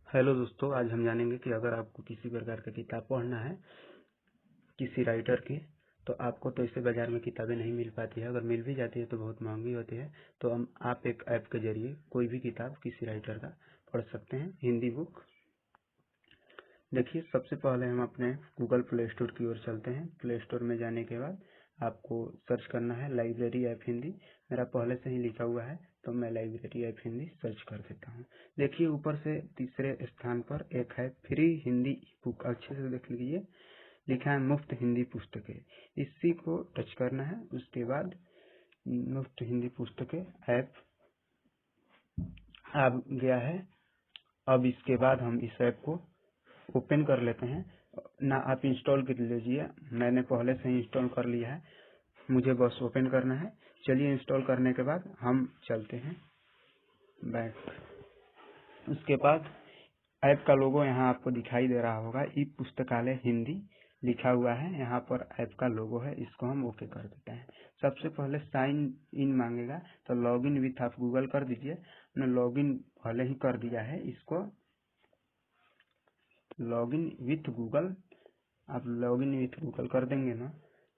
Hello दोस्तों, आज हम जानेंगे कि अगर आपको किसी प्रकार का किताब पढ़ना है किसी राइटर की, तो आपको तो इससे बाजार में किताबें नहीं मिल पाती है। अगर मिल भी जाती है तो बहुत महंगी होती है। तो आप एक ऐप के जरिए कोई भी किताब किसी राइटर का पढ़ सकते हैं, हिंदी बुक। देखिए, सबसे पहले हम अपने गूगल प्ले स्टोर की ओर चलते हैं। प्ले स्टोर में जाने के बाद आपको सर्च करना है लाइब्रेरी ऐप हिंदी। मेरा पहले से ही लिखा हुआ है, तो मैं लाइब्रेरी ऐप हिंदी सर्च कर देता हूँ। देखिए, ऊपर से तीसरे स्थान पर एक है फ्री हिंदी बुक, अच्छे से देख लीजिए, लिखा है मुफ्त हिंदी पुस्तकें। इसी को टच करना है। उसके बाद मुफ्त हिंदी पुस्तकें ऐप आ गया है। अब इसके बाद हम इस ऐप को ओपन कर लेते हैं। ना आप इंस्टॉल कर लीजिए, मैंने पहले से ही इंस्टॉल कर लिया है, मुझे बस ओपन करना है। चलिए, इंस्टॉल करने के बाद हम चलते हैं बैक। उसके बाद ऐप का लोगो यहाँ आपको दिखाई दे रहा होगा, ई पुस्तकालय हिंदी लिखा हुआ है। यहाँ पर ऐप का लोगो है, इसको हम ओके कर देते हैं। सबसे पहले साइन इन मांगेगा, तो लॉगिन विथ आप गूगल कर दीजिए। मैंने लॉगिन पहले ही कर दिया है, इसको लॉगिन विथ गूगल, आप लॉगिन विथ गूगल कर देंगे ना,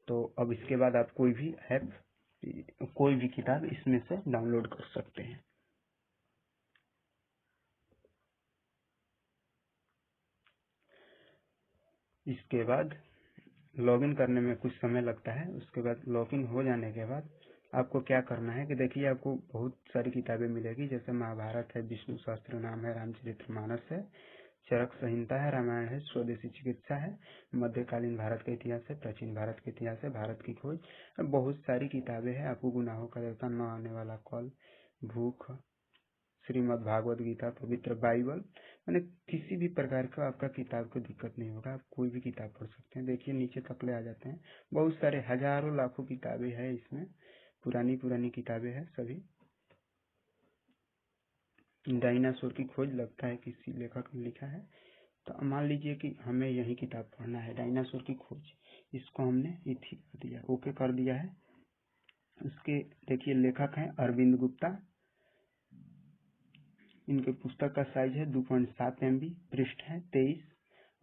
तो अब इसके बाद आप कोई भी ऐप, कोई भी किताब इसमें से डाउनलोड कर सकते हैं। इसके बाद लॉगिन करने में कुछ समय लगता है। उसके बाद लॉगिन हो जाने के बाद आपको क्या करना है कि देखिए, आपको बहुत सारी किताबें मिलेगी, जैसे महाभारत है, विष्णु सहस्त्रनाम है, रामचरितमानस है, चरक संहिता है, रामायण है, स्वदेशी चिकित्सा है, मध्यकालीन भारत का इतिहास है, प्राचीन भारत का इतिहास है, भारत की खोज, बहुत सारी किताबें हैं। आपको गुनाहों का देवता, न आने वाला कॉल, भूख, श्रीमद् भागवत गीता, पवित्र बाइबल, मैंने किसी भी प्रकार का आपका किताब को दिक्कत नहीं होगा, आप कोई भी किताब पढ़ सकते हैं। देखिए, नीचे तक ले आ जाते हैं, बहुत सारे हजारों लाखों किताबें हैं इसमें, पुरानी पुरानी किताबें हैं सभी। डायनासोर की खोज लगता है किसी लेखक ने लिखा है। तो मान लीजिए कि हमें यही किताब पढ़ना है, डायनासोर की खोज, इसको हमने इथी कर दिया, ओके कर दिया है। उसके देखिए, लेखक हैं अरविंद गुप्ता, इनके पुस्तक का साइज है 2.7 MB, पृष्ठ है 23,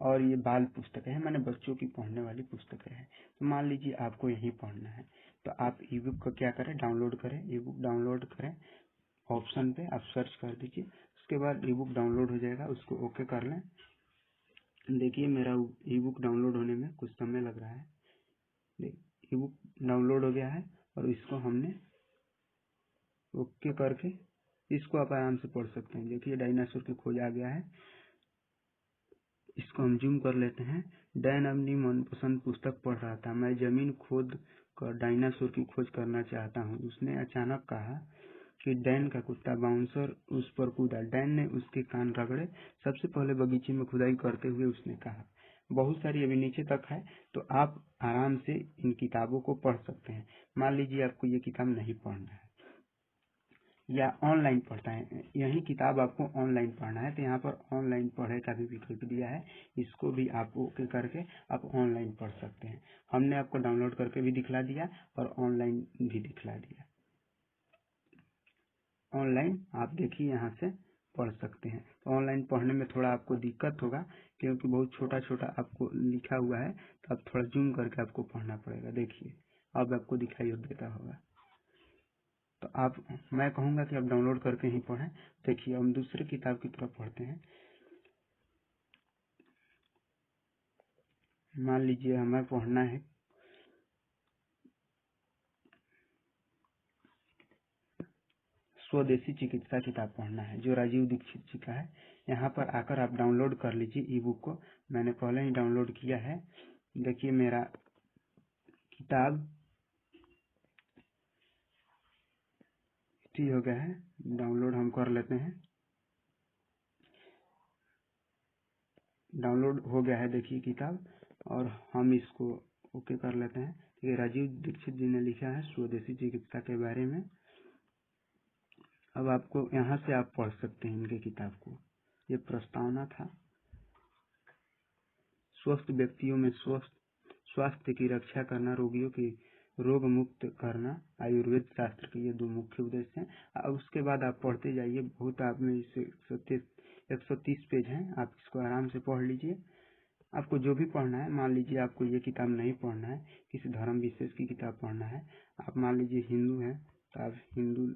और ये बाल पुस्तकें हैं, माने बच्चों की पढ़ने वाली पुस्तकें हैं। तो मान लीजिए आपको यही पढ़ना है, तो आप ई बुक को क्या करें, डाउनलोड करें, ई बुक डाउनलोड करें, ऑप्शन पे आप सर्च कर दीजिए। उसके बाद ई बुक डाउनलोड हो जाएगा, उसको ओके कर लें। देखिए, मेरा ई बुक डाउनलोड होने में कुछ समय लग रहा है। ई बुक डाउनलोड हो गया है, और इसको हमने ओके करके इसको आप आराम से पढ़ सकते हैं। देखिए, डायनासोर की खोज आ गया है, इसको हम जूम कर लेते हैं। डैन अपनी मनपसंद पुस्तक पढ़ रहा था, मैं जमीन खोद कर डायनासोर की खोज करना चाहता हूँ। उसने अचानक कहा कि डैन का कुत्ता बाउंसर उस पर कूदा। डैन ने उसके कान रगड़े। सबसे पहले बगीचे में खुदाई करते हुए उसने कहा। बहुत सारी अभी नीचे तक है, तो आप आराम से इन किताबों को पढ़ सकते हैं। मान लीजिए आपको ये किताब नहीं पढ़ना है या ऑनलाइन पढ़ता है, यही किताब आपको ऑनलाइन पढ़ना है, तो यहाँ पर ऑनलाइन पढ़े का भी विकल्प दिया है, इसको भी आप ओके करके आप ऑनलाइन पढ़ सकते हैं। हमने आपको डाउनलोड करके भी दिखला दिया और ऑनलाइन भी दिखला दिया। ऑनलाइन आप देखिए यहाँ से पढ़ सकते हैं। तो ऑनलाइन पढ़ने में थोड़ा आपको दिक्कत होगा, क्योंकि बहुत छोटा छोटा आपको लिखा हुआ है, तो आप थोड़ा जूम करके आपको पढ़ना पड़ेगा। देखिए, अब आपको दिखाई देता होगा। तो मैं कहूँगा कि आप डाउनलोड करके ही पढ़ें। देखिए, हम दूसरे किताब की तरफ पढ़ते हैं। मान लीजिए हमें पढ़ना है स्वदेशी चिकित्सा किताब पढ़ना है, जो राजीव दीक्षित जी का है। यहाँ पर आकर आप डाउनलोड कर लीजिए ई बुक को, मैंने पहले ही डाउनलोड किया है। देखिए, मेरा किताब ठीक हो गया है, डाउनलोड हम कर लेते हैं। डाउनलोड हो गया है, देखिए किताब, और हम इसको ओके कर लेते हैं। ये राजीव दीक्षित जी ने लिखा है स्वदेशी चिकित्सा के बारे में। अब आपको यहाँ से आप पढ़ सकते हैं इनके किताब को। ये प्रस्तावना था। स्वस्थ व्यक्तियों में स्वास्थ्य की रक्षा करना, रोगियों की रोग मुक्त करना, आयुर्वेद शास्त्र के ये 2 मुख्य उद्देश्य हैं। अब उसके बाद आप पढ़ते जाइए, बहुत आप में इससे सत्य 130 पेज हैं, आप इसको आराम से पढ़ लीजिए। आपको जो भी पढ़ना है, मान लीजिए आपको ये किताब नहीं पढ़ना है, किसी धर्म विशेष की किताब पढ़ना है, आप मान लीजिए हिंदू हैं तो आप हिंदू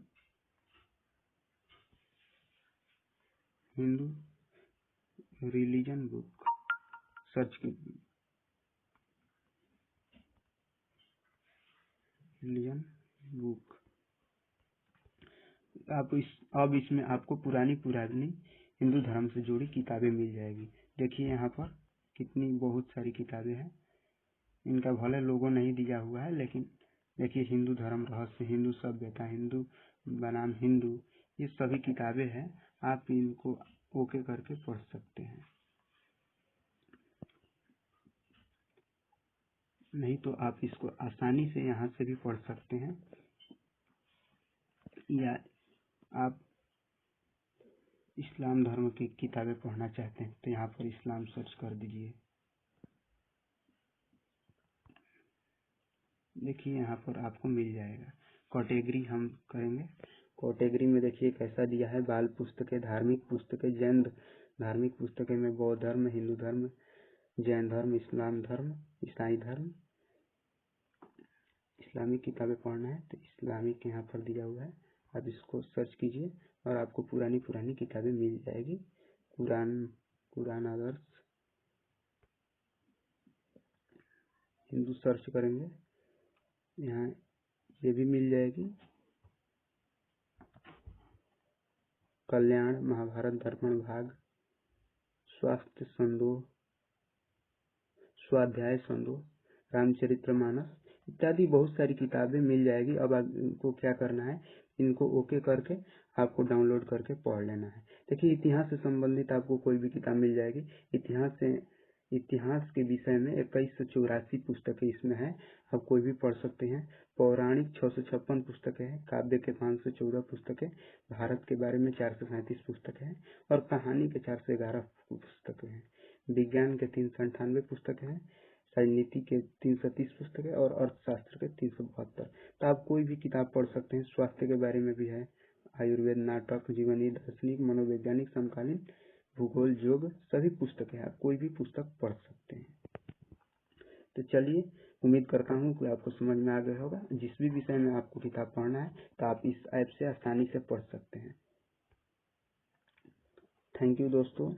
रिलीजन बुक सर्च कीजिए, रिलीजन बुक। अब इसमें आपको पुरानी हिंदू धर्म से जुड़ी किताबें मिल जाएगी। देखिए यहाँ पर कितनी बहुत सारी किताबें हैं, इनका भले लोगो नहीं दिया हुआ है, लेकिन देखिए हिंदू धर्म रहस्य, हिंदू सभ्यता, हिंदू बनाम हिंदू, ये सभी किताबें हैं। आप इनको ओके करके पढ़ सकते हैं, नहीं तो आप इसको आसानी से यहाँ से भी पढ़ सकते हैं, या आप इस्लाम धर्म की किताबें पढ़ना चाहते हैं तो यहाँ पर इस्लाम सर्च कर दीजिए। देखिए यहाँ पर आपको मिल जाएगा। कैटेगरी हम करेंगे, कैटेगरी में देखिए कैसा दिया है, बाल पुस्तकें, धार्मिक पुस्तकें, जैन धार्मिक पुस्तकें में बौद्ध धर्म, हिंदू धर्म, जैन धर्म, इस्लाम धर्म, ईसाई धर्म। इस्लामिक किताबें पढ़ना है तो इस्लामिक यहाँ पर दिया हुआ है, आप इसको सर्च कीजिए और आपको पुरानी किताबें मिल जाएगी। कुरान आदर्श हिंदू सर्च करेंगे, यहाँ ये भी मिल जाएगी। कल्याण, महाभारत दर्पण भाग, स्वास्थ्य संदोह, स्वाध्याय संदोह, रामचरितमानस इत्यादि बहुत सारी किताबें मिल जाएगी। अब आपको क्या करना है, इनको ओके करके आपको डाउनलोड करके पढ़ लेना है। देखिए इतिहास से संबंधित आपको कोई भी किताब मिल जाएगी। इतिहास के विषय में 2184 पुस्तकें इसमें है, आप कोई भी पढ़ सकते हैं। पौराणिक 656 पुस्तकें हैं, काव्य के 514 पुस्तकें, भारत के बारे में 437 पुस्तकें हैं और कहानी के 411 पुस्तकें हैं। विज्ञान के 398 पुस्तकें हैं, राजनीति के 330 पुस्तकें और अर्थशास्त्र के 372। तो आप कोई भी किताब पढ़ सकते हैं। स्वास्थ्य के बारे में भी है, आयुर्वेद, नाटक, जीवनी, दार्शनिक, मनोवैज्ञानिक, समकालीन, भूगोल, योग, सभी पुस्तकें आप कोई भी पुस्तक पढ़ सकते हैं। तो चलिए, उम्मीद करता हूँ कि आपको समझ में आ गया होगा। जिस भी विषय में आपको किताब पढ़ना है तो आप इस ऐप से आसानी से पढ़ सकते हैं। थैंक यू दोस्तों।